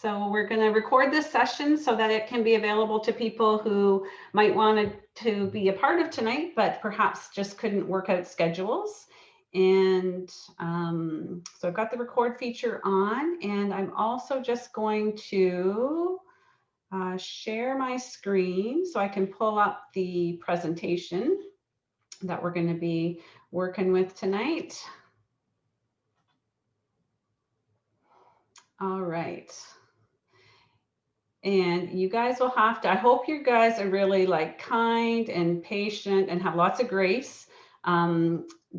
So we're going to record this session so that it can be available to people who might want to be a part of tonight, but perhaps just couldn't work out schedules. And so I've got the record feature on, and I'm also just going to share my screen so I can pull up the presentation that we're going to be working with tonight. All right. And you guys will have to, I hope you guys are really like kind and patient and have lots of grace,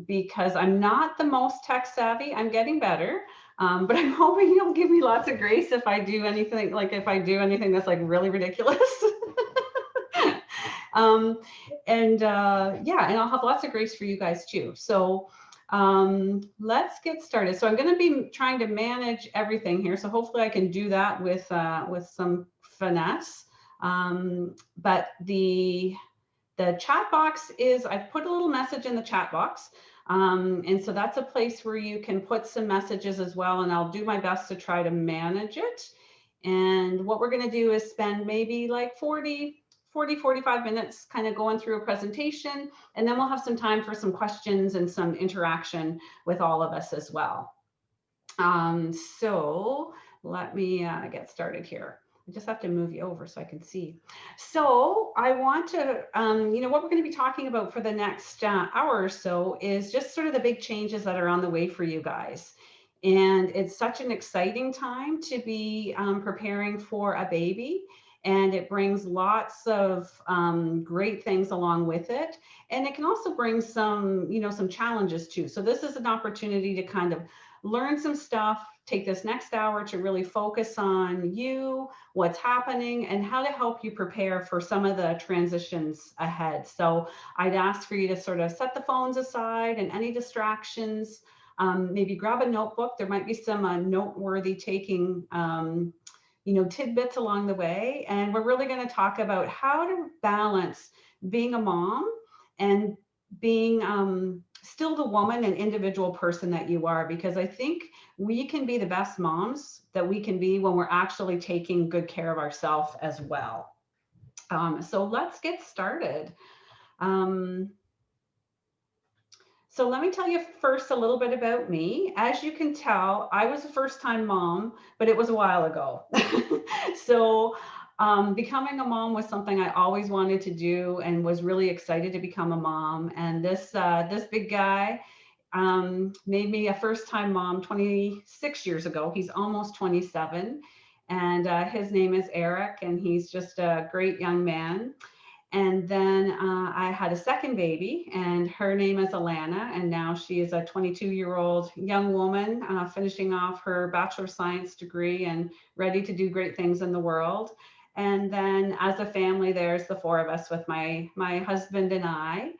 because I'm not the most tech savvy. I'm getting better, but I'm hoping you'll give me lots of grace if I do anything, that's like really ridiculous. Yeah, and I'll have lots of grace for you guys too. So let's get started. So I'm going to be trying to manage everything here. So hopefully I can do that with some finesse. But the chat box is, I've put a little message in the chat box. And so that's a place where you can put some messages as well. And I'll do my best to try to manage it. And what we're going to do is spend maybe like 45 minutes kind of going through a presentation, and then we'll have some time for some questions and some interaction with all of us as well. So let me get started here. I just have to move you over so I can see. So I want to, what we're going to be talking about for the next hour or so is just sort of the big changes that are on the way for you guys. And it's such an exciting time to be preparing for a baby. And it brings lots of great things along with it. And it can also bring some, some challenges too. So this is an opportunity to kind of learn some stuff, take this next hour to really focus on you, what's happening, and how to help you prepare for some of the transitions ahead. So I'd ask for you to sort of set the phones aside and any distractions, maybe grab a notebook. There might be some noteworthy taking tidbits along the way. And we're really going to talk about how to balance being a mom and being still the woman and individual person that you are, because I think we can be the best moms that we can be when we're actually taking good care of ourselves as well. So let's get started. So let me tell you first a little bit about me. As you can tell, I was a first-time mom, but it was a while ago. So becoming a mom was something I always wanted to do and was really excited to become a mom. And this big guy made me a first-time mom 26 years ago. He's almost 27. And his name is Eric, and he's just a great young man. And then I had a second baby, and her name is Alana, and now she is a 22-year-old young woman finishing off her Bachelor of Science degree and ready to do great things in the world. And then as a family, there's the four of us with my husband and I.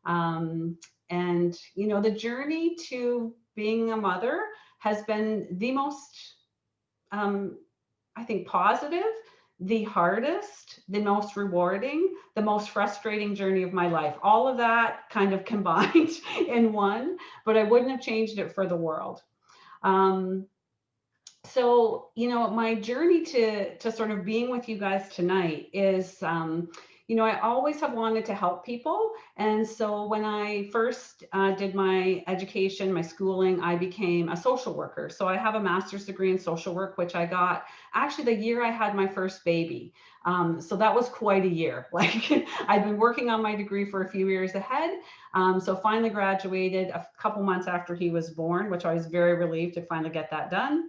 And, the journey to being a mother has been the most, I think, positive, the hardest, the most rewarding, the most frustrating journey of my life. All of that kind of combined in one, but I wouldn't have changed it for the world. So, my journey to sort of being with you guys tonight is, I always have wanted to help people. And so when I first did my education, my schooling, I became a social worker. So I have a master's degree in social work, which I got actually the year I had my first baby. So that was quite a year. Like I'd been working on my degree for a few years ahead. So finally graduated a couple months after he was born, which I was very relieved to finally get that done.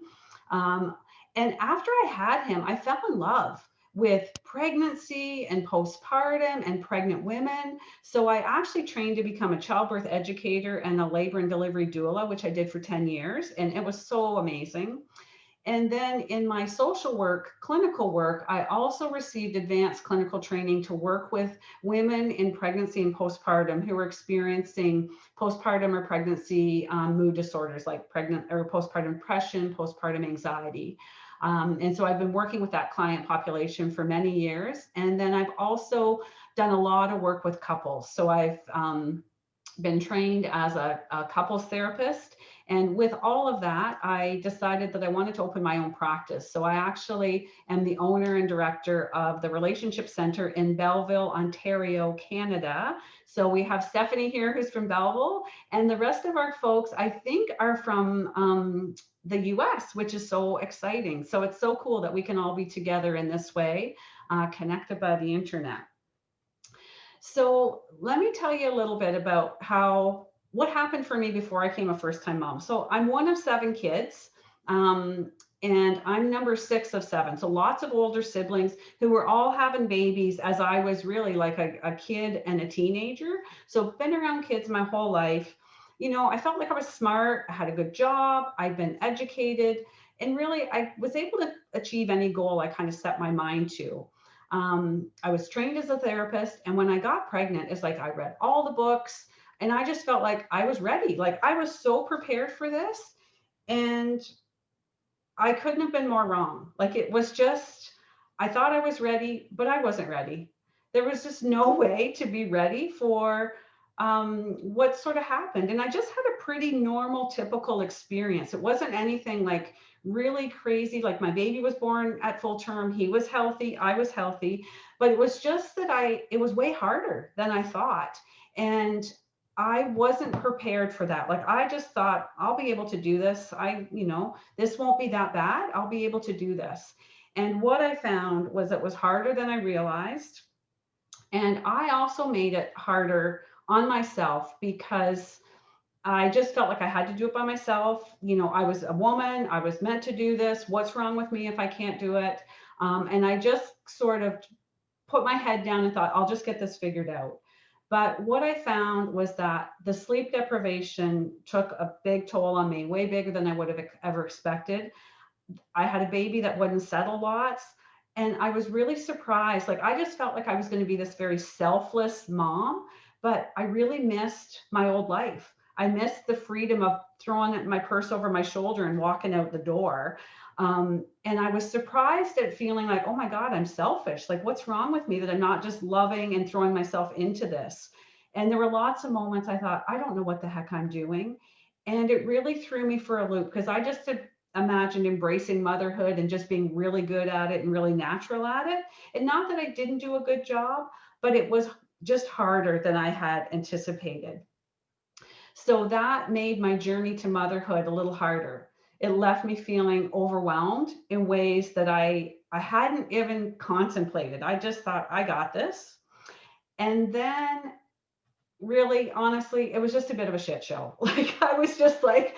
And after I had him, I fell in love with pregnancy and postpartum and pregnant women. So I actually trained to become a childbirth educator and a labor and delivery doula, which I did for 10 years. And it was so amazing. And then in my social work, clinical work, I also received advanced clinical training to work with women in pregnancy and postpartum who were experiencing postpartum or pregnancy mood disorders like postpartum depression, postpartum anxiety. And so I've been working with that client population for many years. And then I've also done a lot of work with couples. So I've been trained as a couples therapist And with all of that, I decided that I wanted to open my own practice. So I actually am the owner and director of the Relationship Center in Belleville, Ontario, Canada. So we have Stephanie here, who's from Belleville, and the rest of our folks, I think, are from the US, which is so exciting. So it's so cool that we can all be together in this way, connected by the internet. So let me tell you a little bit about what happened for me before I became a first-time mom. So I'm one of 7 kids, and I'm number 6 of 7. So lots of older siblings who were all having babies as I was really like a kid and a teenager. So been around kids my whole life. I felt like I was smart, I had a good job, I'd been educated, and really I was able to achieve any goal I kind of set my mind to. I was trained as a therapist, and when I got pregnant, it's like I read all the books, and I just felt like I was ready. Like I was so prepared for this, and I couldn't have been more wrong. Like it was just, I thought I was ready, but I wasn't ready. There was just no way to be ready for what sort of happened. And I just had a pretty normal, typical experience. It wasn't anything like really crazy. Like my baby was born at full term. He was healthy. I was healthy. But it was just that it was way harder than I thought. And I wasn't prepared for that. Like I just thought I'll be able to do this. This won't be that bad. I'll be able to do this. And what I found was it was harder than I realized. And I also made it harder on myself because I just felt like I had to do it by myself. I was a woman. I was meant to do this. What's wrong with me if I can't do it? And I just sort of put my head down and thought, I'll just get this figured out. But what I found was that the sleep deprivation took a big toll on me, way bigger than I would have ever expected. I had a baby that wouldn't settle lots. And I was really surprised. Like, I just felt like I was going to be this very selfless mom, but I really missed my old life. I missed the freedom of throwing my purse over my shoulder and walking out the door. And I was surprised at feeling like, oh my God, I'm selfish. Like, what's wrong with me that I'm not just loving and throwing myself into this? And there were lots of moments I thought, I don't know what the heck I'm doing. And it really threw me for a loop because I just had imagined embracing motherhood and just being really good at it and really natural at it. And not that I didn't do a good job, but it was just harder than I had anticipated. So that made my journey to motherhood a little harder. It left me feeling overwhelmed in ways that I hadn't even contemplated. I just thought, I got this. And then really, honestly, it was just a bit of a shit show. Like I was just like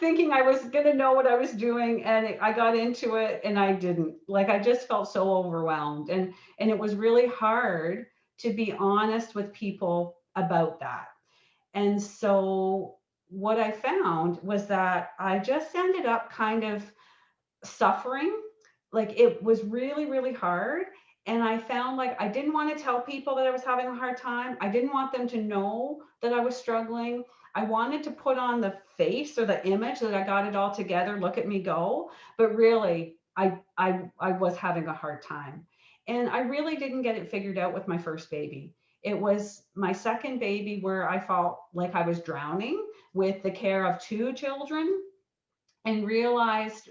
thinking I was going to know what I was doing, and I got into it and I didn't. Like I just felt so overwhelmed, and it was really hard to be honest with people about that. And so what I found was that I just ended up kind of suffering. Like it was really, really hard. And I found like I didn't want to tell people that I was having a hard time. I didn't want them to know that I was struggling. I wanted to put on the face or the image that I got it all together, look at me go. But really, I was having a hard time. And I really didn't get it figured out with my first baby. It was my second baby where I felt like I was drowning with the care of 2 children and realized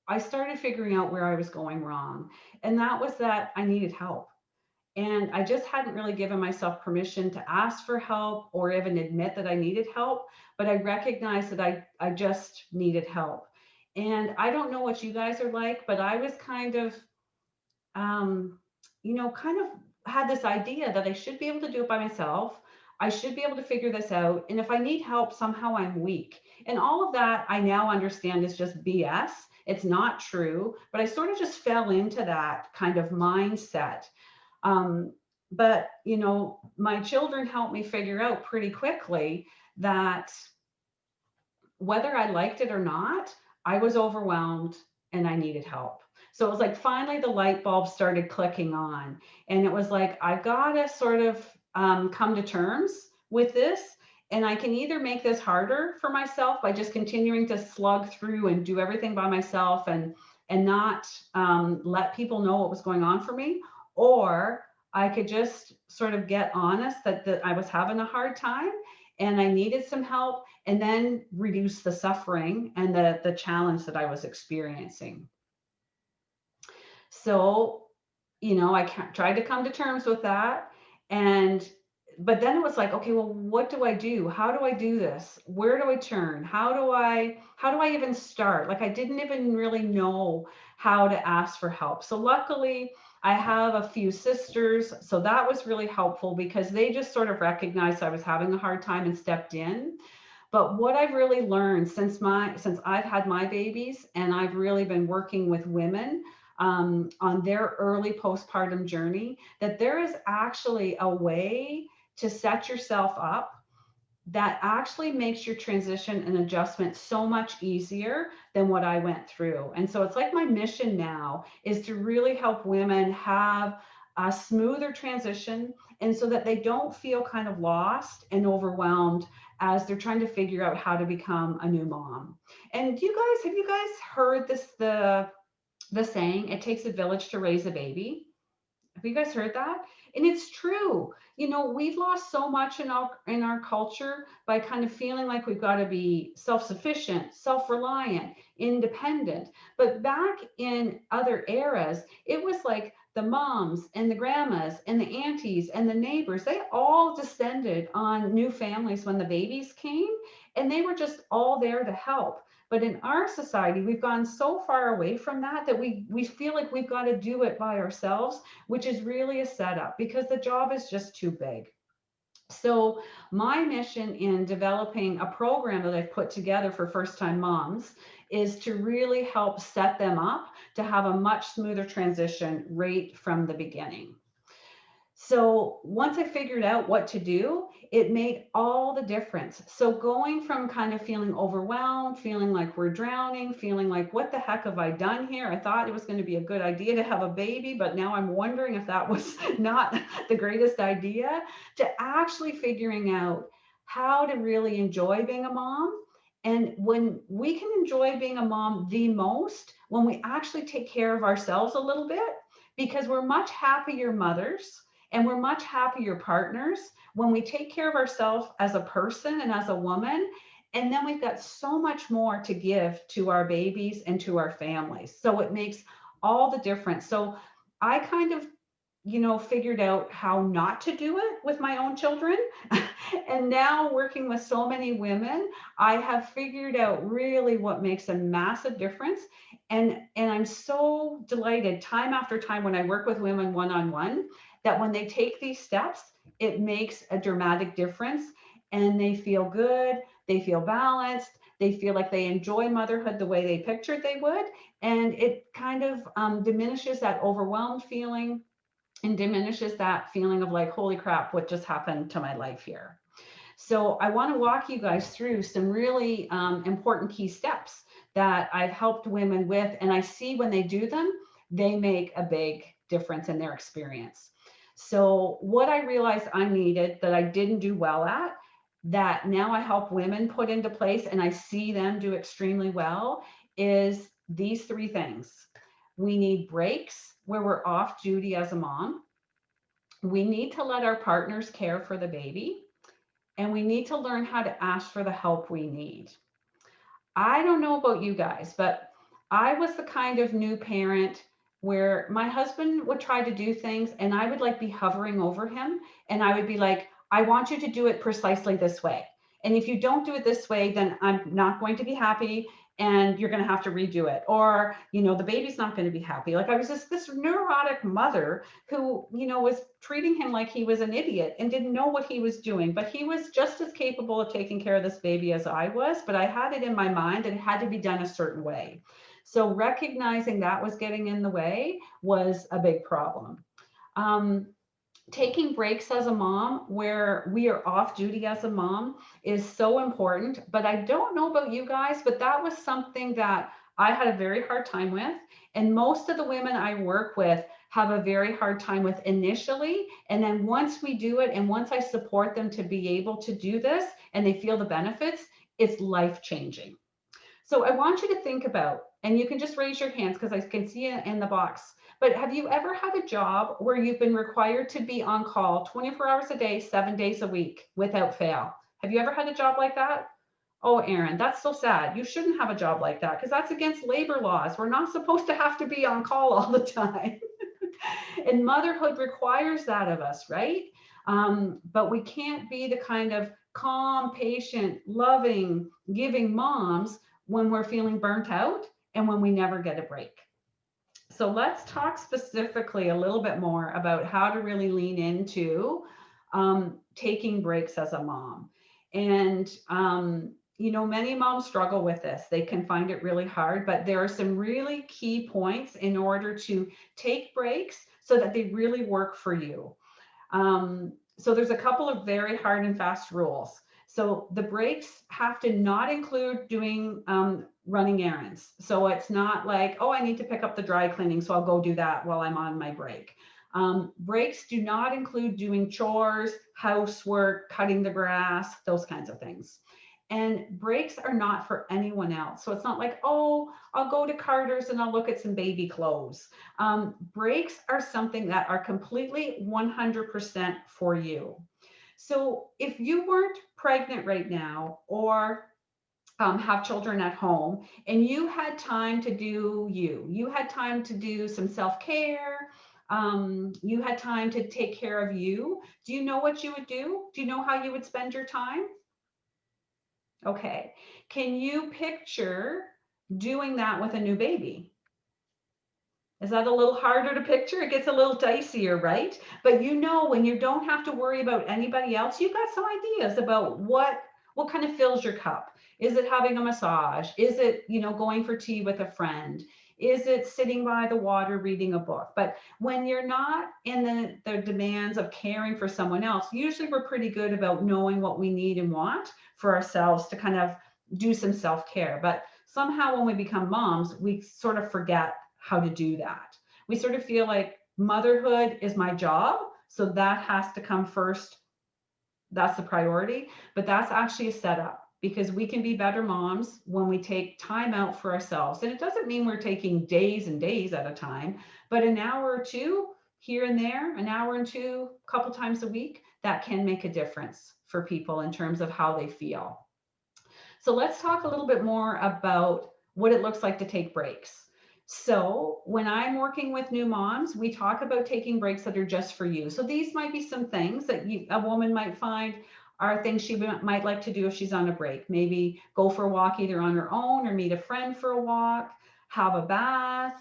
I started figuring out where I was going wrong. And that was that I needed help. And I just hadn't really given myself permission to ask for help or even admit that I needed help. But I recognized that I just needed help. And I don't know what you guys are like, but I was kind of, kind of had this idea that I should be able to do it by myself. I should be able to figure this out. And if I need help, somehow I'm weak. And all of that I now understand is just BS. It's not true, but I sort of just fell into that kind of mindset. But, my children helped me figure out pretty quickly that whether I liked it or not, I was overwhelmed and I needed help. So it was like finally the light bulb started clicking on. And it was like, I've got to sort of come to terms with this. And I can either make this harder for myself by just continuing to slug through and do everything by myself and not let people know what was going on for me, or I could just sort of get honest that I was having a hard time and I needed some help, and then reduce the suffering and the challenge that I was experiencing. So, I tried to come to terms with that. And, but then it was like, okay, well, what do I do? How do I do this? Where do I turn? How do I even start? Like, I didn't even really know how to ask for help. So luckily, I have a few sisters. So that was really helpful because they just sort of recognized I was having a hard time and stepped in. But what I've really learned since I've had my babies, and I've really been working with women on their early postpartum journey, that there is actually a way to set yourself up that actually makes your transition and adjustment so much easier than what I went through. And so it's like my mission now is to really help women have a smoother transition, and so that they don't feel kind of lost and overwhelmed as they're trying to figure out how to become a new mom. And have you guys heard the saying, it takes a village to raise a baby? Have you guys heard that? And it's true. We've lost so much in our culture by kind of feeling like we've got to be self-sufficient, self-reliant, independent. But back in other eras, it was like the moms and the grandmas and the aunties and the neighbors, they all descended on new families when the babies came, and they were just all there to help. But in our society, we've gone so far away from that we feel like we've got to do it by ourselves, which is really a setup because the job is just too big. So my mission in developing a program that I've put together for first-time moms is to really help set them up to have a much smoother transition right from the beginning. So once I figured out what to do, it made all the difference. So going from kind of feeling overwhelmed, feeling like we're drowning, feeling like, what the heck have I done here? I thought it was going to be a good idea to have a baby, but now I'm wondering if that was not the greatest idea, to actually figuring out how to really enjoy being a mom. And when we can enjoy being a mom the most, when we actually take care of ourselves a little bit, because we're much happier mothers and we're much happier partners when we take care of ourselves as a person and as a woman. And then we've got so much more to give to our babies and to our families. So it makes all the difference. So I kind of, figured out how not to do it with my own children. And now working with so many women, I have figured out really what makes a massive difference. And I'm so delighted time after time when I work with women one-on-one, that when they take these steps, it makes a dramatic difference, and they feel good, they feel balanced, they feel like they enjoy motherhood the way they pictured they would. And it kind of diminishes that overwhelmed feeling and diminishes that feeling of like, holy crap, what just happened to my life here? So I want to walk you guys through some really important key steps that I've helped women with. And I see when they do them, they make a big difference in their experience. So what I realized I needed that I didn't do well at, that now I help women put into place and I see them do extremely well, is these three things. We need breaks where we're off duty as a mom. We need to let our partners care for the baby. And we need to learn how to ask for the help we need. I don't know about you guys, but I was the kind of new parent where my husband would try to do things and I would like be hovering over him, and I would be like, I want you to do it precisely this way. And if you don't do it this way, then I'm not going to be happy and you're going to have to redo it. Or, the baby's not going to be happy. Like I was just this neurotic mother who, was treating him like he was an idiot and didn't know what he was doing. But he was just as capable of taking care of this baby as I was. But I had it in my mind and it had to be done a certain way. So recognizing that was getting in the way was a big problem. Taking breaks as a mom where we are off duty as a mom is so important. But I don't know about you guys, but that was something that I had a very hard time with. And most of the women I work with have a very hard time with initially. And then once we do it, and once I support them to be able to do this and they feel the benefits, it's life changing. So I want you to think about, and you can just raise your hands because I can see it in the box. But have you ever had a job where you've been required to be on call 24 hours a day, 7 days a week without fail? Have you ever had a job like that? Oh, Erin, that's so sad. You shouldn't have a job like that because that's against labor laws. We're not supposed to have to be on call all the time. And motherhood requires that of us, right? But we can't be the kind of calm, patient, loving, giving moms when we're feeling burnt out and when we never get a break. So let's talk specifically a little bit more about how to really lean into taking breaks as a mom. And, many moms struggle with this. They can find it really hard, but there are some really key points in order to take breaks so that they really work for you. So there's a couple of very hard and fast rules. So the breaks have to not include doing running errands. So it's not like, oh, I need to pick up the dry cleaning, so I'll go do that while I'm on my break. Breaks do not include doing chores, housework, cutting the grass, those kinds of things. And breaks are not for anyone else. So it's not like, oh, I'll go to Carter's and I'll look at some baby clothes. Breaks are something that are completely 100% for you. So if you weren't pregnant right now or have children at home and you had time to do you had time to do some self-care, you had time to take care of you, do you know what you would do? Do you know how you would spend your time? Okay. Can you picture doing that with a new baby? Is that a little harder to picture? It gets a little dicier, right? But when you don't have to worry about anybody else, you've got some ideas about what kind of fills your cup. Is it having a massage? Is it, going for tea with a friend? Is it sitting by the water reading a book? But when you're not in the demands of caring for someone else, usually we're pretty good about knowing what we need and want for ourselves to kind of do some self-care. But somehow when we become moms, we sort of forget how to do that. We sort of feel like motherhood is my job, so that has to come first. That's the priority, but that's actually a setup because we can be better moms when we take time out for ourselves. And it doesn't mean we're taking days and days at a time, but an hour or two here and there, an hour and two, a couple times a week, that can make a difference for people in terms of how they feel. So let's talk a little bit more about what it looks like to take breaks. So when I'm working with new moms, we talk about taking breaks that are just for you. So these might be some things that a woman might find are things she might like to do if she's on a break. Maybe go for a walk either on her own or meet a friend for a walk, have a bath,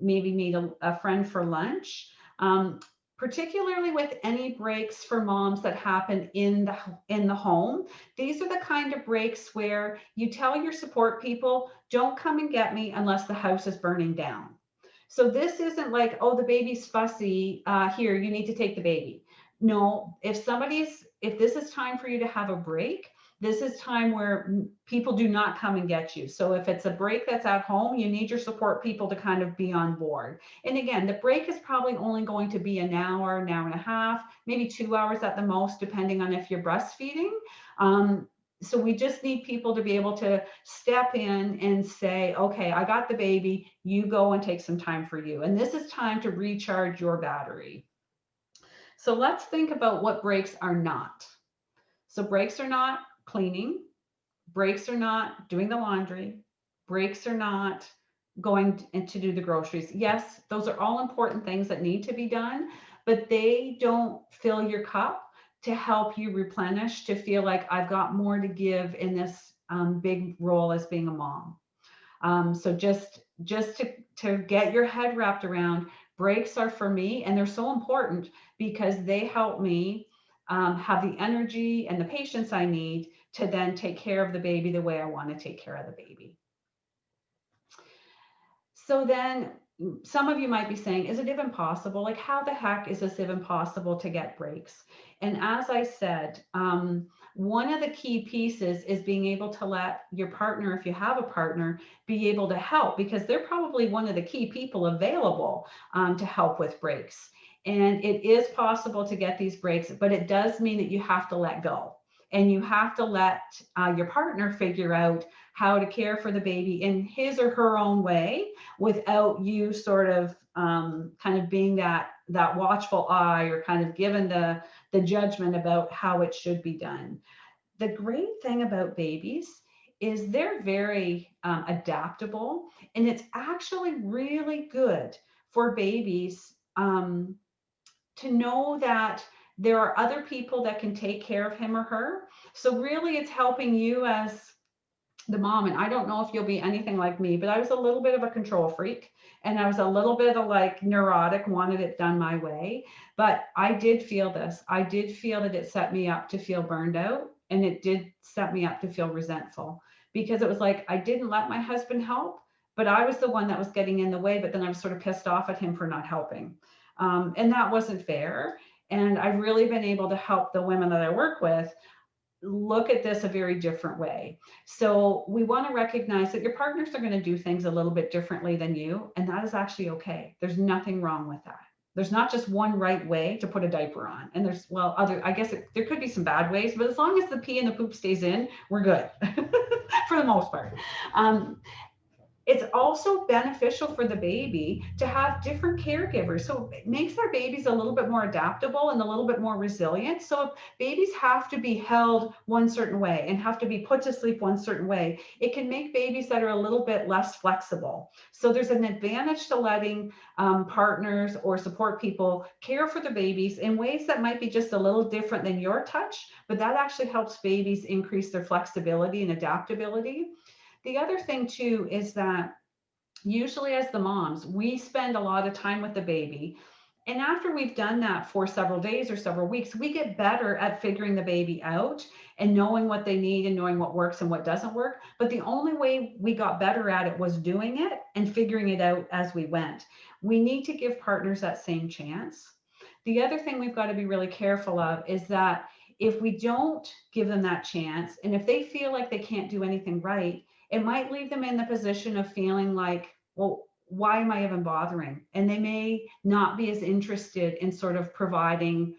maybe meet a friend for lunch. Particularly with any breaks for moms that happen in the home, these are the kind of breaks where you tell your support people, don't come and get me unless the house is burning down. So this isn't like, oh, the baby's fussy, here, you need to take the baby. No, if this is time for you to have a break, this is time where people do not come and get you. So if it's a break that's at home, you need your support people to kind of be on board. And again, the break is probably only going to be an hour and a half, maybe 2 hours at the most, depending on if you're breastfeeding. So we just need people to be able to step in and say, okay, I got the baby, you go and take some time for you. And this is time to recharge your battery. So let's think about what breaks are not. So breaks are not cleaning, breaks are not doing the laundry, breaks are not going to do the groceries. Yes, those are all important things that need to be done, but they don't fill your cup to help you replenish, to feel like I've got more to give in this big role as being a mom. So just to get your head wrapped around, breaks are for me, and they're so important because they help me have the energy and the patience I need to then take care of the baby the way I want to take care of the baby. So then some of you might be saying, is it even possible? Like, how the heck is this even possible to get breaks? And as I said, one of the key pieces is being able to let your partner, if you have a partner, be able to help, because they're probably one of the key people available to help with breaks. And it is possible to get these breaks, but it does mean that you have to let go. And you have to let your partner figure out how to care for the baby in his or her own way without you sort of kind of being that watchful eye or kind of given the judgment about how it should be done. the great thing about babies is they're very adaptable, and it's actually really good for babies to know that there are other people that can take care of him or her. So really it's helping you as the mom. And I don't know if you'll be anything like me, but I was a little bit of a control freak, and I was a little bit of like neurotic, wanted it done my way. But I did feel this. I did feel that it set me up to feel burned out, and it did set me up to feel resentful, because it was like I didn't let my husband help, but I was the one that was getting in the way. But then I was sort of pissed off at him for not helping. And that wasn't fair. And I've really been able to help the women that I work with look at this a very different way. So we want to recognize that your partners are going to do things a little bit differently than you, and that is actually okay. There's nothing wrong with that. There's not just one right way to put a diaper on. And there's, well, other, I guess there could be some bad ways, but as long as the pee and the poop stays in, we're good for the most part. It's also beneficial for the baby to have different caregivers. So it makes our babies a little bit more adaptable and a little bit more resilient. So if babies have to be held one certain way and have to be put to sleep one certain way, it can make babies that are a little bit less flexible. So there's an advantage to letting partners or support people care for the babies in ways that might be just a little different than your touch, but that actually helps babies increase their flexibility and adaptability. The other thing too is that usually as the moms, we spend a lot of time with the baby. And after we've done that for several days or several weeks, we get better at figuring the baby out and knowing what they need and knowing what works and what doesn't work. But the only way we got better at it was doing it and figuring it out as we went. We need to give partners that same chance. The other thing we've got to be really careful of is that if we don't give them that chance, and if they feel like they can't do anything right, it might leave them in the position of feeling like, well, why am I even bothering? And they may not be as interested in sort of providing,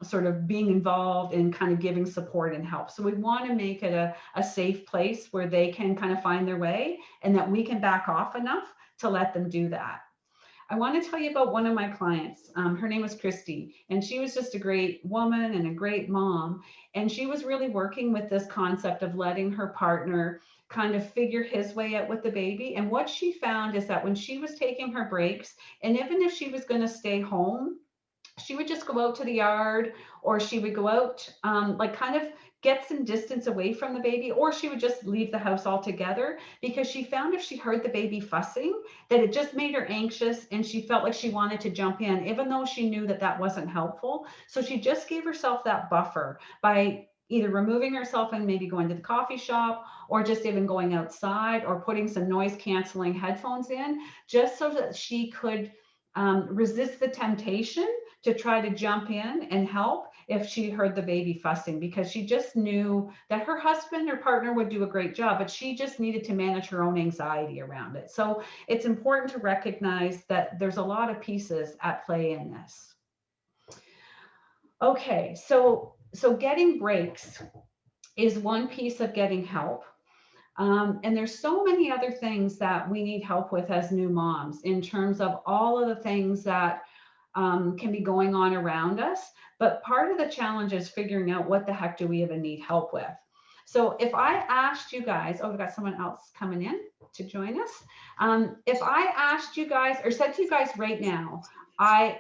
sort of being involved and kind of giving support and help. So we want to make it a safe place where they can kind of find their way, and that we can back off enough to let them do that. I want to tell you about one of my clients. Her name was Christy, and she was just a great woman and a great mom. And she was really working with this concept of letting her partner kind of figure his way out with the baby. And what she found is that when she was taking her breaks, and even if she was going to stay home, she would just go out to the yard, or she would go out, like kind of get some distance away from the baby, or she would just leave the house altogether, because she found if she heard the baby fussing, that it just made her anxious, and she felt like she wanted to jump in, even though she knew that that wasn't helpful. So she just gave herself that buffer by either removing herself and maybe going to the coffee shop, or just even going outside, or putting some noise canceling headphones in, just so that she could resist the temptation to try to jump in and help if she heard the baby fussing, because she just knew that her husband or partner would do a great job, but she just needed to manage her own anxiety around it. So it's important to recognize that there's a lot of pieces at play in this. Okay, so getting breaks is one piece of getting help. And there's so many other things that we need help with as new moms, in terms of all of the things that can be going on around us. But part of the challenge is figuring out what the heck do we even need help with. So if I asked you guys, oh, we've got someone else coming in to join us. If I asked you guys, or said to you guys right now, I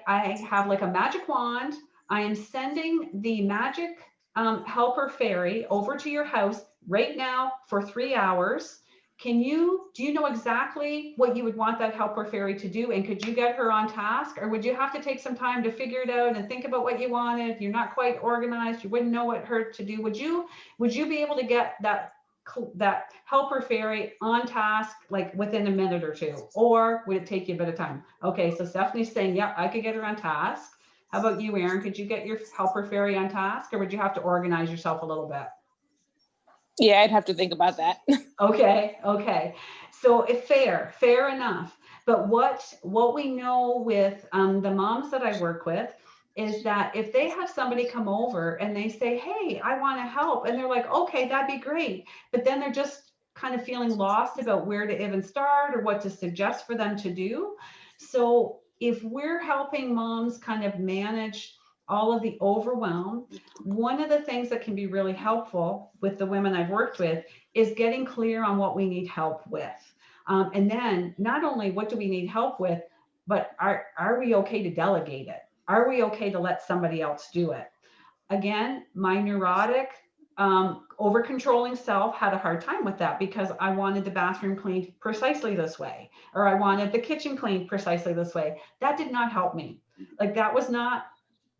have like a magic wand, I am sending the magic helper fairy over to your house right now for 3 hours. Do you know exactly what you would want that helper fairy to do? And could you get her on task? Or would you have to take some time to figure it out and think about what you wanted? You're not quite organized. You wouldn't know what her to do. Would you be able to get that helper fairy on task like within a minute or two? Or would it take you a bit of time? Okay, so Stephanie's saying, yep, I could get her on task. How about you, Erin? Could you get your helper fairy on task, or would you have to organize yourself a little bit? Yeah, I'd have to think about that. Okay. So if fair enough. But what we know with the moms that I work with is that if they have somebody come over and they say, hey, I want to help, and they're like, okay, that'd be great. But then they're just kind of feeling lost about where to even start or what to suggest for them to do. So if we're helping moms kind of manage all of the overwhelm, one of the things that can be really helpful with the women I've worked with is getting clear on what we need help with. And then not only what do we need help with, but are we okay to delegate it? Are we okay to let somebody else do it? Again, my neurotic, over controlling self had a hard time with that because I wanted the bathroom cleaned precisely this way, or I wanted the kitchen cleaned precisely this way. That did not help me. Like, that was not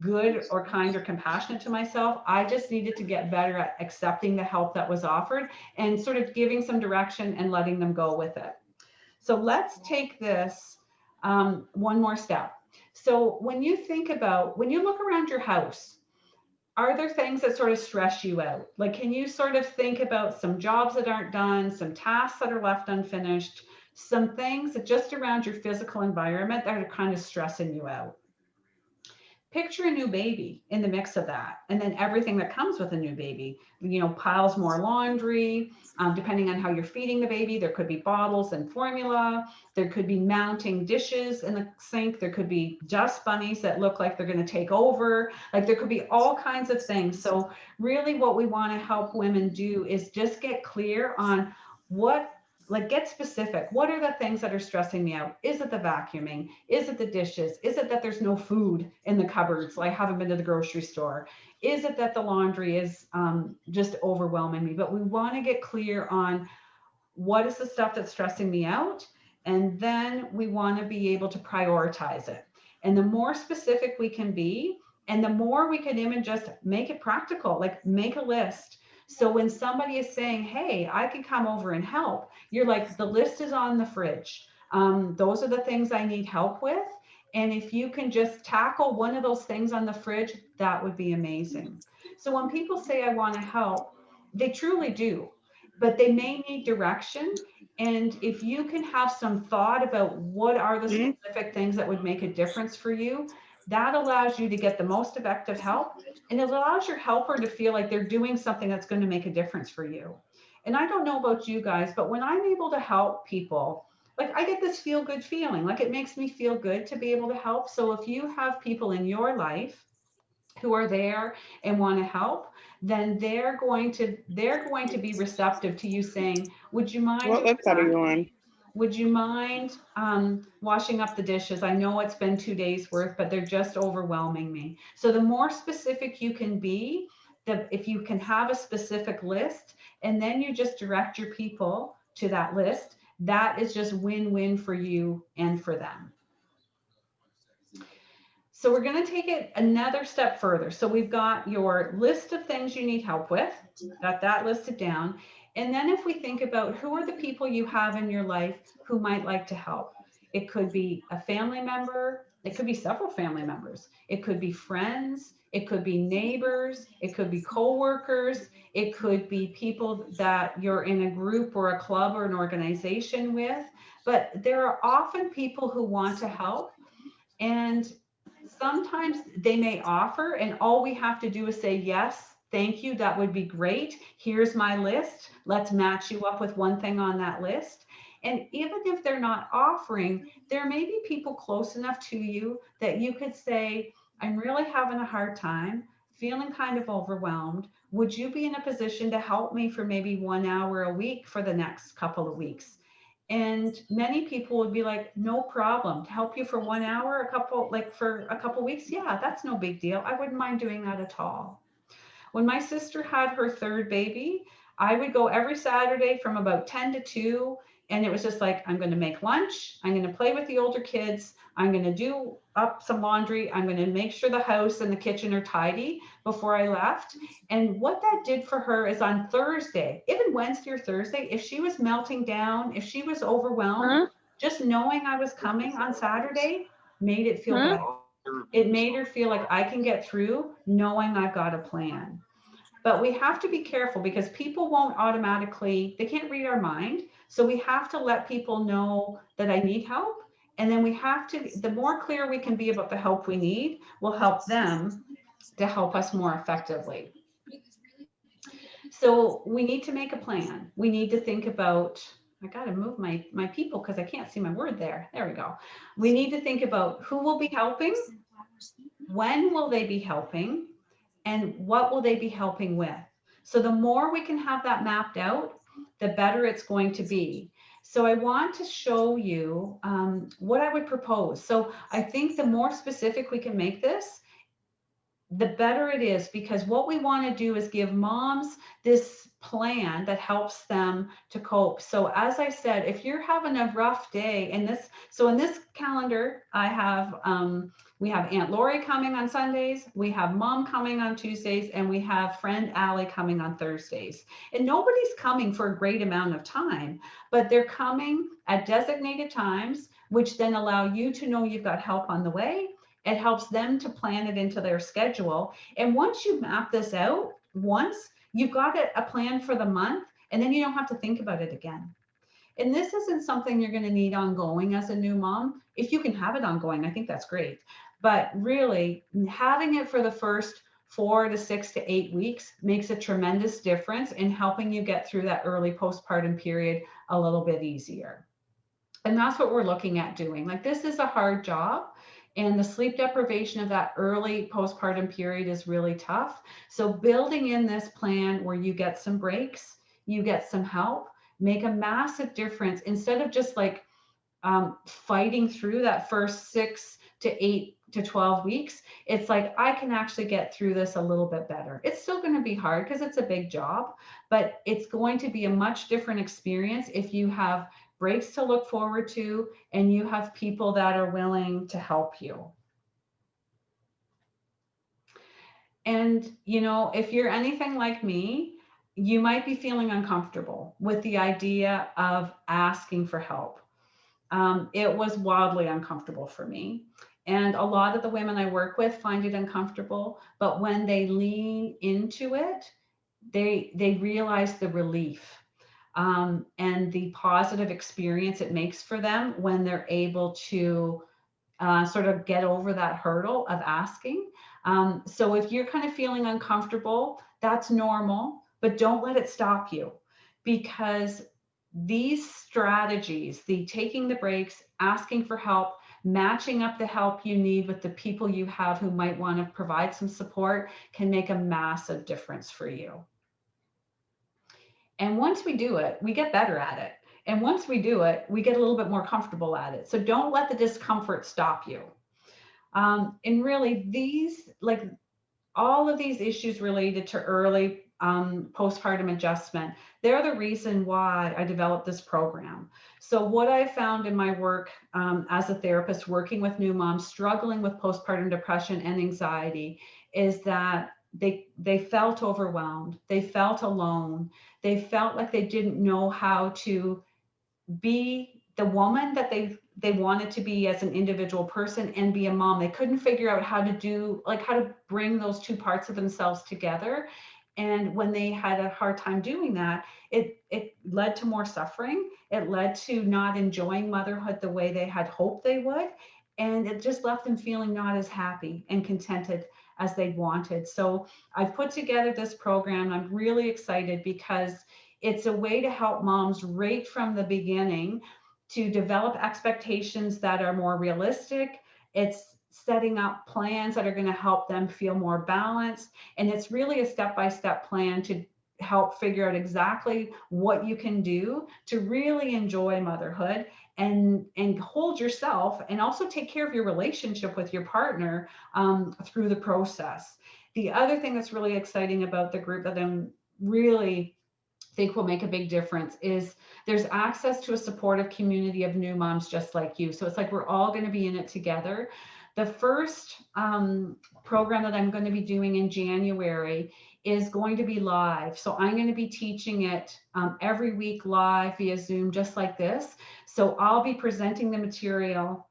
good or kind or compassionate to myself. I just needed to get better at accepting the help that was offered and sort of giving some direction and letting them go with it. So let's take this one more step. So when you look around your house, are there things that sort of stress you out? Like, can you sort of think about some jobs that aren't done, some tasks that are left unfinished, some things that just around your physical environment that are kind of stressing you out? Picture a new baby in the mix of that, and then everything that comes with a new baby, piles more laundry. Depending on how you're feeding the baby, there could be bottles and formula. There could be mounting dishes in the sink. There could be dust bunnies that look like they're going to take over. Like, there could be all kinds of things. So really what we want to help women do is just get clear on get specific. What are the things that are stressing me out? Is it the vacuuming? Is it the dishes? Is it that there's no food in the cupboards? I haven't been to the grocery store. Is it that the laundry is just overwhelming me? But we want to get clear on what is the stuff that's stressing me out. And then we want to be able to prioritize it. And the more specific we can be, and the more we can even just make it practical, like make a list. So when somebody is saying, hey, I can come over and help, you're like, the list is on the fridge. Those are the things I need help with. And if you can just tackle one of those things on the fridge, that would be amazing. So when people say, I want to help, they truly do, but they may need direction. And if you can have some thought about what are the specific things that would make a difference for you, that allows you to get the most effective help. And it allows your helper to feel like they're doing something that's going to make a difference for you. And I don't know about you guys, but when I'm able to help people, like, I get this feel good feeling, like it makes me feel good to be able to help. So if you have people in your life who are there and want to help, then they're going to be receptive to you saying, would you mind What website are you on? would you mind washing up the dishes? I know it's been 2 days worth, but they're just overwhelming me. So the more specific you can be, if you can have a specific list and then you just direct your people to that list, that is just win-win for you and for them. So we're going to take it another step further. So we've got your list of things you need help with, got that listed down. And then if we think about who are the people you have in your life who might like to help, it could be a family member, it could be several family members, it could be friends, it could be neighbors, it could be coworkers, it could be people that you're in a group or a club or an organization with. But there are often people who want to help, and sometimes they may offer, and all we have to do is say, yes, thank you, that would be great. Here's my list. Let's match you up with one thing on that list. And even if they're not offering, there may be people close enough to you that you could say, I'm really having a hard time, feeling kind of overwhelmed. Would you be in a position to help me for maybe 1 hour a week for the next couple of weeks? And many people would be like, no problem, to help you for 1 hour, for a couple weeks. Yeah, that's no big deal. I wouldn't mind doing that at all. When my sister had her third baby, I would go every Saturday from about 10 to 2. And it was just like, I'm going to make lunch. I'm going to play with the older kids. I'm going to do up some laundry. I'm going to make sure the house and the kitchen are tidy before I left. And what that did for her is on Thursday, even Wednesday or Thursday, if she was melting down, if she was overwhelmed, just knowing I was coming on Saturday made it feel better. It made her feel like I can get through knowing I've got a plan. But we have to be careful because people won't automatically, they can't read our mind. So we have to let people know that I need help. And then we have to, the more clear we can be about the help we need, will help them to help us more effectively. So we need to make a plan. We need to think about, I got to move my people because I can't see my word there. There we go. We need to think about who will be helping. when will they be helping, and what will they be helping with? So the more we can have that mapped out, the better it's going to be. So I want to show you what I would propose. So I think the more specific we can make this, the better it is, because what we want to do is give moms this plan that helps them to cope. So as I said, if you're having a rough day, and this, so in this calendar, I have, we have Aunt Lori coming on Sundays, we have mom coming on Tuesdays, and we have friend Allie coming on Thursdays. And nobody's coming for a great amount of time, but they're coming at designated times, which then allow you to know you've got help on the way. It helps them to plan it into their schedule. And once you map this out, once you've got a plan for the month, and then you don't have to think about it again. And this isn't something you're going to need ongoing as a new mom. If you can have it ongoing, I think that's great. But really, having it for the first 4 to 6 to 8 weeks makes a tremendous difference in helping you get through that early postpartum period a little bit easier. And that's what we're looking at doing. Like, this is a hard job. And the sleep deprivation of that early postpartum period is really tough. So building in this plan where you get some breaks, you get some help, make a massive difference, instead of just like fighting through that first 6 to 8 to 12 weeks. It's like, I can actually get through this a little bit better. It's still going to be hard because it's a big job, but it's going to be a much different experience if you have breaks to look forward to and you have people that are willing to help you. And, you know, if you're anything like me, you might be feeling uncomfortable with the idea of asking for help. It was wildly uncomfortable for me. And a lot of the women I work with find it uncomfortable, but when they lean into it, they realize the relief and the positive experience it makes for them when they're able to sort of get over that hurdle of asking. So if you're kind of feeling uncomfortable, that's normal, but don't let it stop you, because these strategies, the taking the breaks, asking for help, matching up the help you need with the people you have who might want to provide some support, can make a massive difference for you. And once we do it, we get better at it. And once we do it, we get a little bit more comfortable at it. So don't let the discomfort stop you. And really, these, like all of these issues related to early postpartum adjustment, they're the reason why I developed this program. So what I found in my work as a therapist working with new moms struggling with postpartum depression and anxiety is that they felt overwhelmed, they felt alone, they felt like they didn't know how to be the woman that they wanted to be as an individual person and be a mom. They couldn't figure out how to do, like, how to bring those two parts of themselves together. And when they had a hard time doing that, it led to more suffering. It led to not enjoying motherhood the way they had hoped they would. And it just left them feeling not as happy and contented as they wanted. So I've put together this program. I'm really excited because it's a way to help moms right from the beginning to develop expectations that are more realistic. It's setting up plans that are going to help them feel more balanced. And it's really a step-by-step plan to help figure out exactly what you can do to really enjoy motherhood and hold yourself and also take care of your relationship with your partner through the process. The other thing that's really exciting about the group that I'm really think will make a big difference is there's access to a supportive community of new moms just like you. So it's like we're all going to be in it together. The first program that I'm going to be doing in January is going to be live. So I'm going to be teaching it every week live via Zoom, just like this. So I'll be presenting the material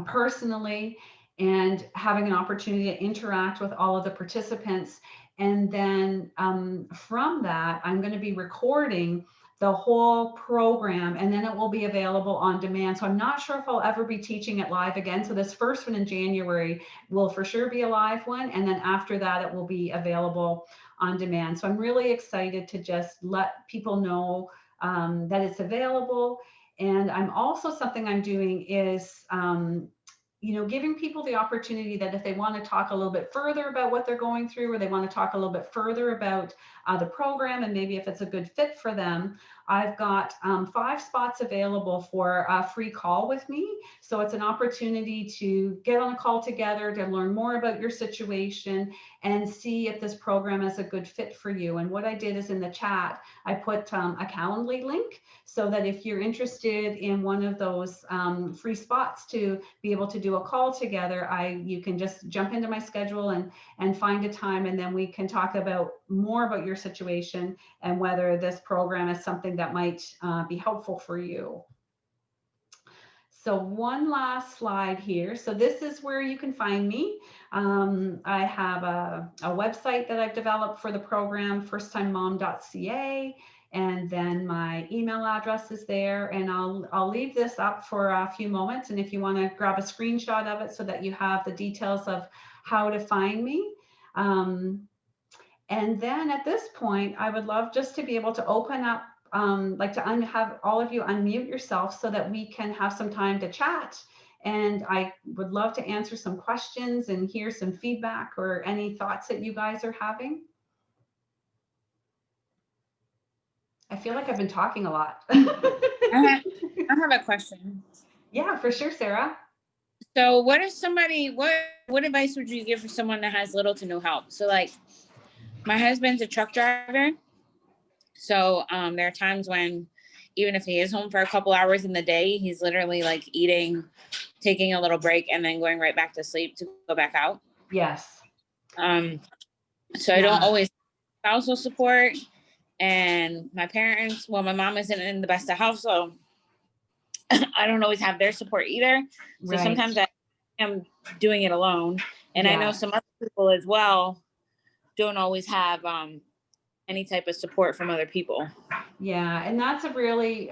personally and having an opportunity to interact with all of the participants. And then from that, I'm going to be recording the whole program, and then it will be available on demand. So I'm not sure if I'll ever be teaching it live again. So this first one in January will for sure be a live one. And then after that, it will be available on demand. So I'm really excited to just let people know that it's available. And I'm also, something I'm doing is giving people the opportunity that if they want to talk a little bit further about what they're going through, or they want to talk a little bit further about the program, and maybe if it's a good fit for them, I've got 5 spots available for a free call with me. So it's an opportunity to get on a call together to learn more about your situation and see if this program is a good fit for you. And what I did is in the chat, I put a Calendly link so that if you're interested in one of those free spots to be able to do a call together, you can just jump into my schedule and find a time, and then we can talk about more about your situation and whether this program is something that might be helpful for you. So one last slide here. So this is where you can find me. I have a website that I've developed for the program, firsttimemom.ca, and then my email address is there. And I'll leave this up for a few moments. And if you want to grab a screenshot of it so that you have the details of how to find me. And then at this point, I would love just to be able to open up, like to have all of you unmute yourself so that we can have some time to chat. And I would love to answer some questions and hear some feedback or any thoughts that you guys are having. I feel like I've been talking a lot. I have a question. Yeah, for sure, Sarah. So what advice would you give for someone that has little to no help? So like my husband's a truck driver. So there are times when even if he is home for a couple hours in the day, he's literally like eating, taking a little break, and then going right back to sleep to go back out. Yes. So I don't always have spousal support, and my parents, well, my mom isn't in the best of health, so I don't always have their support either. So sometimes I am doing it alone. And I know some other people as well don't always have any type of support from other people. Yeah, and that's a really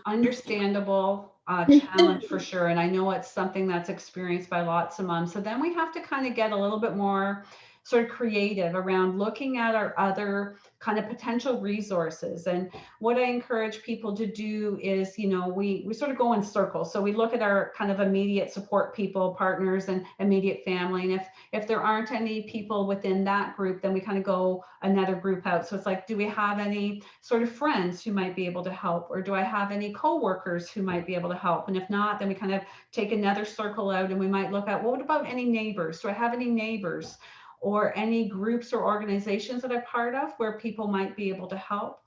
understandable challenge for sure. And I know it's something that's experienced by lots of moms. So then we have to kind of get a little bit more sort of creative around looking at our other kind of potential resources. And what I encourage people to do is, we sort of go in circles. So we look at our kind of immediate support people, partners, and immediate family. And if there aren't any people within that group, then we kind of go another group out. So it's like, do we have any sort of friends who might be able to help? Or do I have any coworkers who might be able to help? And if not, then we kind of take another circle out and we might look at, well, what about any neighbors? Do I have any neighbors? Or any groups or organizations that I'm part of where people might be able to help?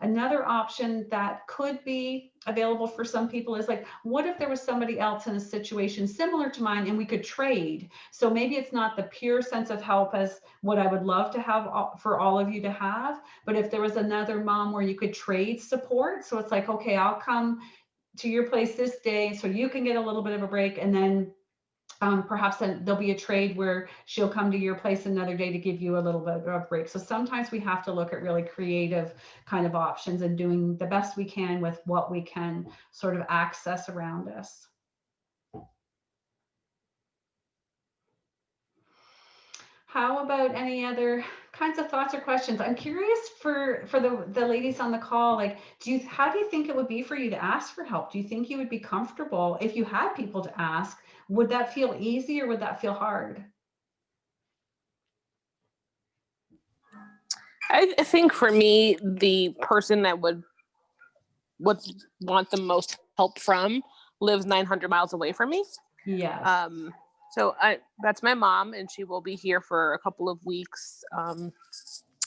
Another option that could be available for some people is like, what if there was somebody else in a situation similar to mine and we could trade? So maybe it's not the pure sense of help as what I would love to have for all of you to have, but if there was another mom where you could trade support. So it's like, okay, I'll come to your place this day so you can get a little bit of a break, and then perhaps then there'll be a trade where she'll come to your place another day to give you a little bit of a break. So sometimes we have to look at really creative kind of options and doing the best we can with what we can sort of access around us. How about any other kinds of thoughts or questions? I'm curious for the ladies on the call, like, how do you think it would be for you to ask for help? Do you think you would be comfortable if you had people to ask? Would that feel easy or would that feel hard? I think for me, the person that would want the most help from lives 900 miles away from me. Yes. So that's my mom, and she will be here for a couple of weeks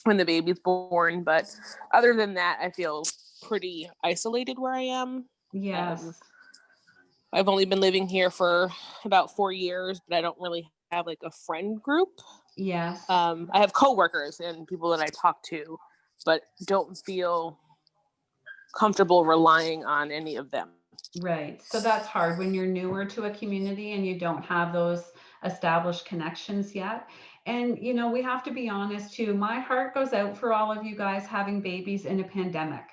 when the baby's born. But other than that, I feel pretty isolated where I am. Yes. I've only been living here for about 4 years, but I don't really have like a friend group. Yes. I have coworkers and people that I talk to, but don't feel comfortable relying on any of them. Right. So that's hard when you're newer to a community and you don't have those established connections yet. And, we have to be honest too. My heart goes out for all of you guys having babies in a pandemic.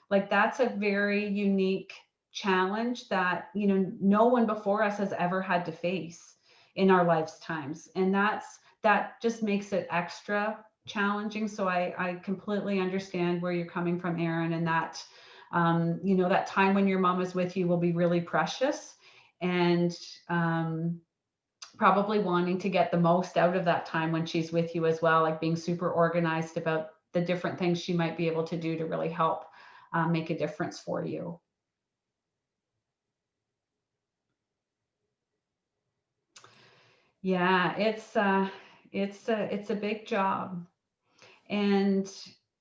Like, that's a very unique challenge that, no one before us has ever had to face in our lifetimes. And that just makes it extra challenging. So I completely understand where you're coming from, Erin, and that that time when your mom is with you will be really precious. and probably wanting to get the most out of that time when she's with you as well, like being super organized about the different things she might be able to do to really help make a difference for you. Yeah, it's a big job. And,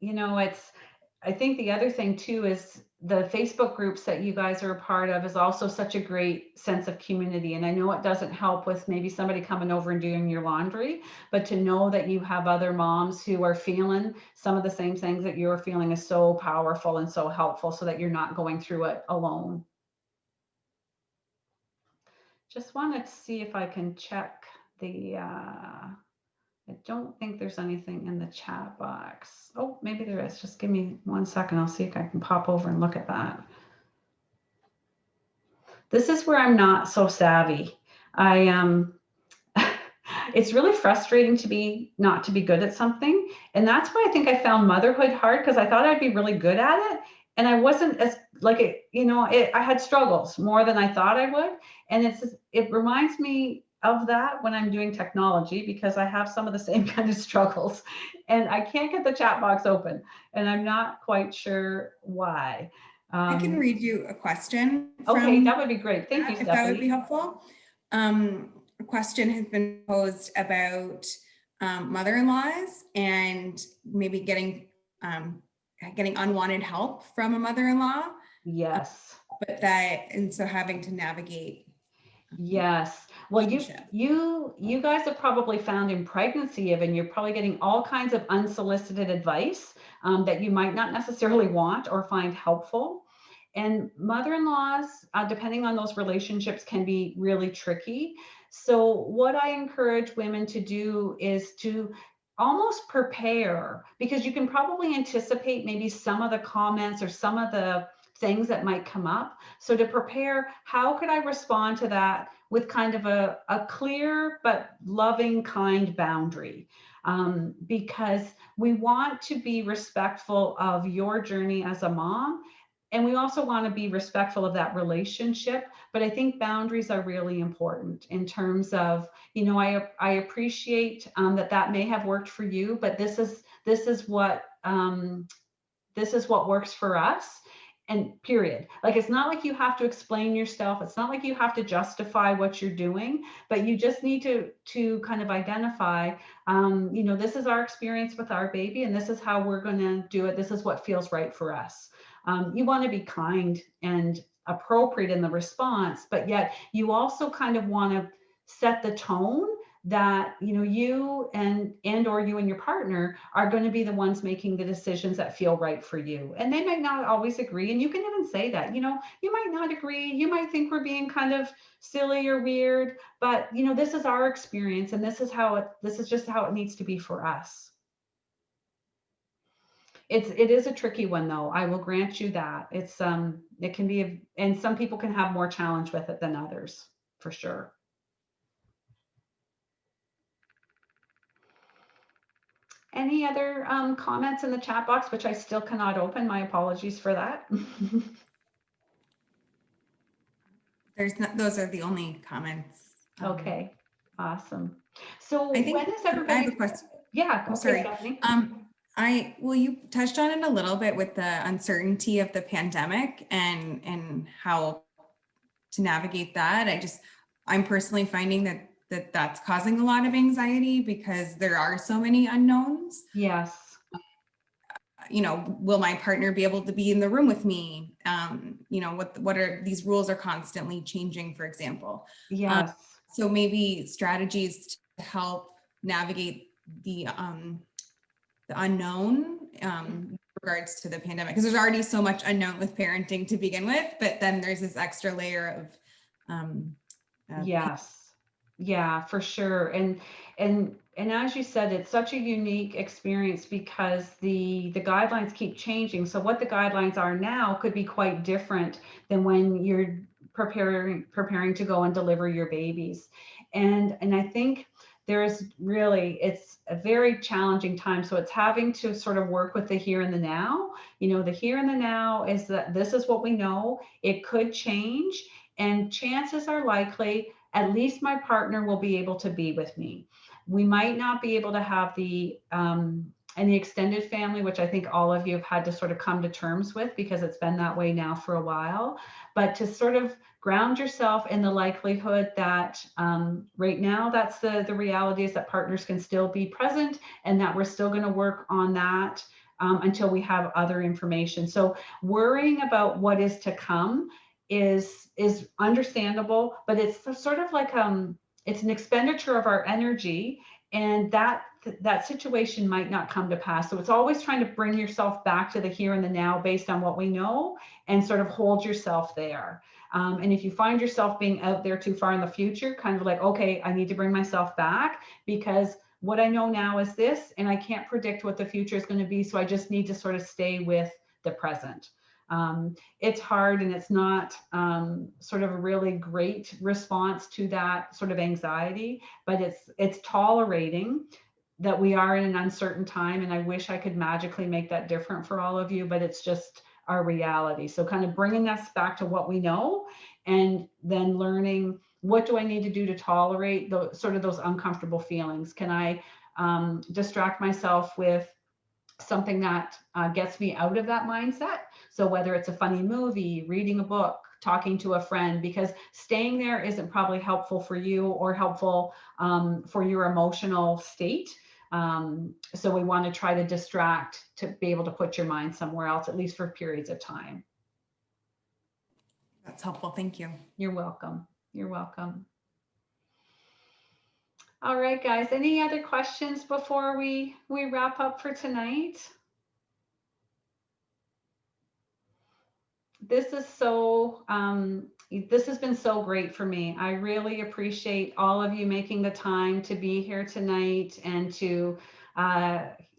you know, I think the other thing too is the Facebook groups that you guys are a part of is also such a great sense of community. And I know it doesn't help with maybe somebody coming over and doing your laundry, but to know that you have other moms who are feeling some of the same things that you're feeling is so powerful and so helpful, so that you're not going through it alone. Just wanted to see if I can check the, I don't think there's anything in the chat box. Oh, maybe there is. Just give me 1 second. I'll see if I can pop over and look at that. This is where I'm not so savvy. It's really frustrating to be not to be good at something. And that's why I think I found motherhood hard, because I thought I'd be really good at it. And I wasn't as like it, you know, I had struggles more than I thought I would. And it reminds me of that when I'm doing technology, because I have some of the same kind of struggles and I can't get the chat box open, and I'm not quite sure why. I can read you a question. Okay, that would be great. Thank you, if Stephanie. that would be helpful. A question has been posed about mother-in-laws and maybe getting unwanted help from a mother-in-law. Yes. And so having to navigate. Yes. Well, you guys have probably found in pregnancy even, you're probably getting all kinds of unsolicited advice that you might not necessarily want or find helpful. And mother-in-laws, depending on those relationships, can be really tricky. So what I encourage women to do is to almost prepare, because you can probably anticipate maybe some of the comments or some of the things that might come up. So to prepare, how could I respond to that with kind of a clear but loving, kind boundary? Because we want to be respectful of your journey as a mom, and we also want to be respectful of that relationship. But I think boundaries are really important in terms of, you know, I appreciate that may have worked for you, but this is what works for us. And period. Like, it's not like you have to explain yourself. It's not like you have to justify what you're doing, but you just need to kind of identify, you know, this is our experience with our baby, and this is how we're going to do it. This is what feels right for us. You want to be kind and appropriate in the response, but yet you also kind of want to set the tone that, you know, you or you and your partner are going to be the ones making the decisions that feel right for you. And they might not always agree. And you can even say that, you know, you might not agree. You might think we're being kind of silly or weird, but, you know, this is our experience, and this is just how it needs to be for us. It is a tricky one, though. I will grant you that. It can be, and some people can have more challenge with it than others, for sure. Any other comments in the chat box, which I still cannot open? My apologies for that. Those are the only comments. Okay, awesome. So I think when is everybody? I have a question. Yeah, I'm okay, sorry. Stephanie. You touched on it a little bit with the uncertainty of the pandemic and how to navigate that. I'm personally finding that's causing a lot of anxiety because there are so many unknowns. Yes. You know, will my partner be able to be in the room with me? You know, what are these rules are constantly changing, for example. Yes. So maybe strategies to help navigate the unknown in regards to the pandemic, because there's already so much unknown with parenting to begin with, but then there's this extra layer of yes. Yeah, for sure. And as you said, it's such a unique experience because the guidelines keep changing. So what the guidelines are now could be quite different than when you're preparing to go and deliver your babies. And I think it's a very challenging time. So it's having to sort of work with the here and the now. You know, the here and the now is that this is what we know. It could change. And chances are likely, at least my partner will be able to be with me. We might not be able to have the extended family, which I think all of you have had to sort of come to terms with because it's been that way now for a while. But to sort of ground yourself in the likelihood that right now, that's the reality, is that partners can still be present, and that we're still going to work on that until we have other information. So worrying about what is to come is understandable, but it's sort of like it's an expenditure of our energy, and that situation might not come to pass. So it's always trying to bring yourself back to the here and the now based on what we know, and sort of hold yourself there. And if you find yourself being out there too far in the future, kind of like, okay, I need to bring myself back because what I know now is this, and I can't predict what the future is going to be. So I just need to sort of stay with the present. It's hard, and it's not sort of a really great response to that sort of anxiety, but it's tolerating that we are in an uncertain time. And I wish I could magically make that different for all of you, but it's just our reality. So kind of bringing us back to what we know, and then learning, what do I need to do to tolerate those uncomfortable feelings? Can I distract myself with something that gets me out of that mindset? So whether it's a funny movie, reading a book, talking to a friend, because staying there isn't probably helpful for you or helpful for your emotional state. So we want to try to distract, to be able to put your mind somewhere else, at least for periods of time. That's helpful. Thank you. You're welcome. You're welcome. All right, guys, any other questions before we wrap up for tonight? This is so, this has been so great for me. I really appreciate all of you making the time to be here tonight and to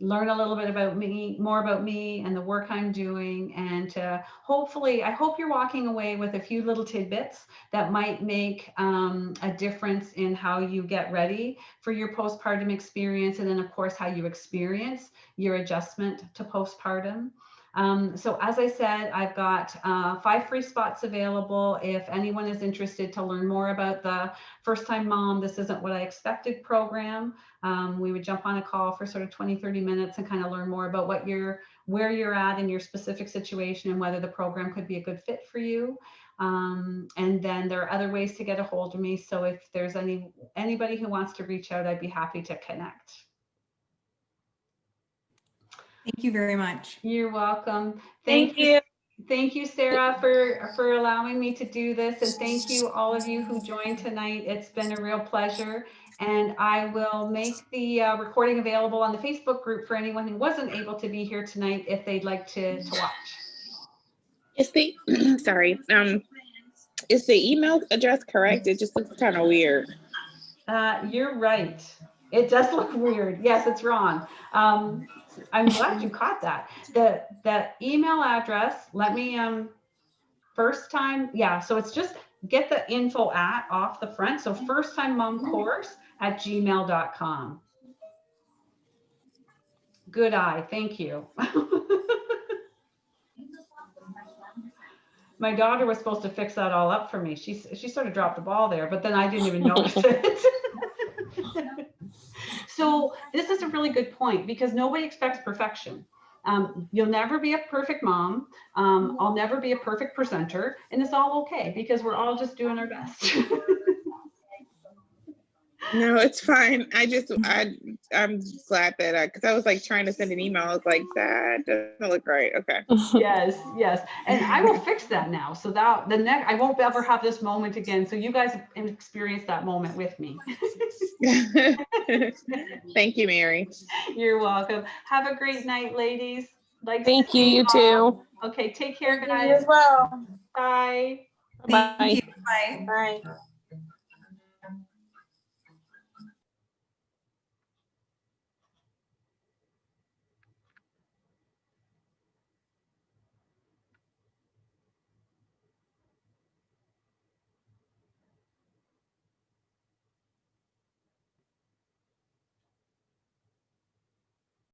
learn a little bit about me, more about me and the work I'm doing, and to hopefully, I hope you're walking away with a few little tidbits that might make a difference in how you get ready for your postpartum experience, and then of course how you experience your adjustment to postpartum. So as I said, I've got 5 free spots available. If anyone is interested to learn more about the First Time Mom, This Isn't What I Expected program, we would jump on a call for sort of 20-30 minutes and kind of learn more about where you're at in your specific situation and whether the program could be a good fit for you. And then there are other ways to get a hold of me. So if there's anybody who wants to reach out, I'd be happy to connect. Thank you very much. You're welcome. Thank you. Thank you, Sarah, for allowing me to do this. And thank you all of you who joined tonight. It's been a real pleasure. And I will make the recording available on the Facebook group for anyone who wasn't able to be here tonight if they'd like to watch. Is the sorry, is the email address correct? It just looks kind of weird. You're right. It does look weird. Yes, it's wrong. I'm glad you caught that. The email address, let me first time, yeah, so it's just get the info at off the front. So firsttimemomcourse@gmail.com. Good eye. Thank you. My daughter was supposed to fix that all up for me. She sort of dropped the ball there, but then I didn't even notice it. So this is a really good point, because nobody expects perfection. You'll never be a perfect mom. I'll never be a perfect presenter, and it's all okay because we're all just doing our best. No, it's fine. I'm glad that because I was like trying to send an email. I was like, that doesn't look right. Okay. Yes. And I will fix that now. So that I won't ever have this moment again. So you guys experience that moment with me. Thank you, Mary. You're welcome. Have a great night, ladies. Thank you, you too. Okay, take care, guys. You as well. Bye. Thank Bye. you. Bye. Bye.